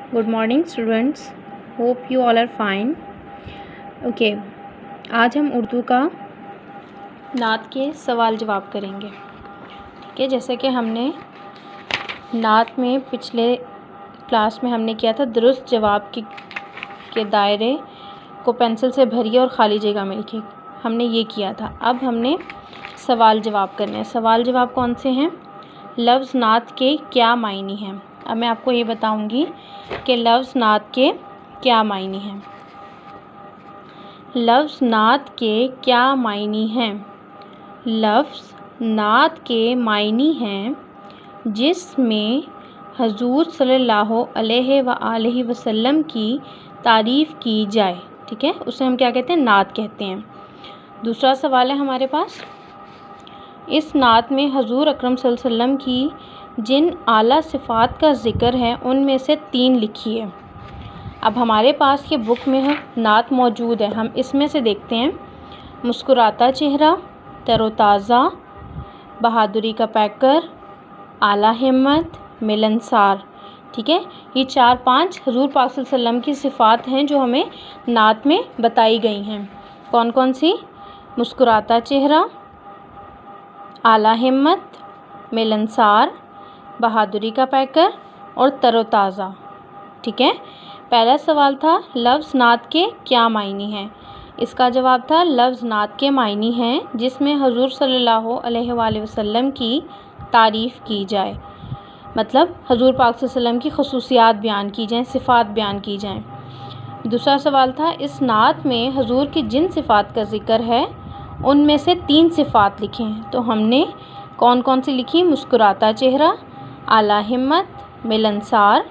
Good morning students, hope you all are fine. Okay, आज हम उर्दू का नात के सवाल जवाब करेंगे। ठीक है, जैसे कि हमने नात में पिछले क्लास में हमने किया था दुरुस्त जवाब के दायरे को पेंसिल से भरिए और ख़ाली जगह में लिखिए, हमने ये किया था। अब हमने सवाल जवाब करने हैं। सवाल जवाब कौन से हैं? लफ्ज़ नात के क्या मायने हैं। अब मैं आपको ये बताऊंगी कि लफ्ज़ नात के क्या मायने हैं। लफ्ज़ नात के क्या मायने हैं? लफ्ज़ नात के मायने हैं जिसमें हजूर सल्लल्लाहु अलैहि वसल्लम की तारीफ़ की जाए। ठीक है, उसे हम क्या कहते हैं? नात कहते हैं। दूसरा सवाल है हमारे पास, इस नात में हजूर अकरम सल्लल्लाहु अलैहि वसल्लम की जिन आला सिफ़ात का ज़िक्र है उनमें से 3 लिखिए। अब हमारे पास ये बुक में नात मौजूद है, हम इसमें से देखते हैं। मुस्कुराता चेहरा, तरोताज़ा, बहादुरी का पैकर, आला हिम्मत, मिलनसार। ठीक है, ये 4-5 हजूर पाक सल्लल्लाहु अलैहि वसल्लम की सिफ़ात हैं जो हमें नात में बताई गई हैं। कौन कौन सी? मुस्कुराता चेहरा, आला हिम्मत, मिलनसार, बहादुरी का पैकर और तरोताज़ा। ठीक है, पहला सवाल था लफ्ज़ नात के क्या मायने हैं। इसका जवाब था लफ्ज़ नात के मायने हैं जिसमें हजूर सल्लल्लाहु अलैहि वसल्लम की तारीफ़ की जाए, मतलब हजूर पाक सल्लल्लाहु अलैहि वसल्लम की खसूसियात बयान की जाएँ, सिफ़ात बयान की जाएँ। दूसरा सवाल था इस नात में हजूर की जिन सिफ़ात का ज़िक्र है उनमें से 3 सिफ़ात लिखें। तो हमने कौन कौन सी लिखी? मुस्कुराता चेहरा, आला हिम्मत, मिलनसार,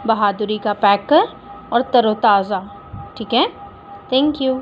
बहादुरी का पैकर और तरोताज़ा। ठीक है, थैंक यू।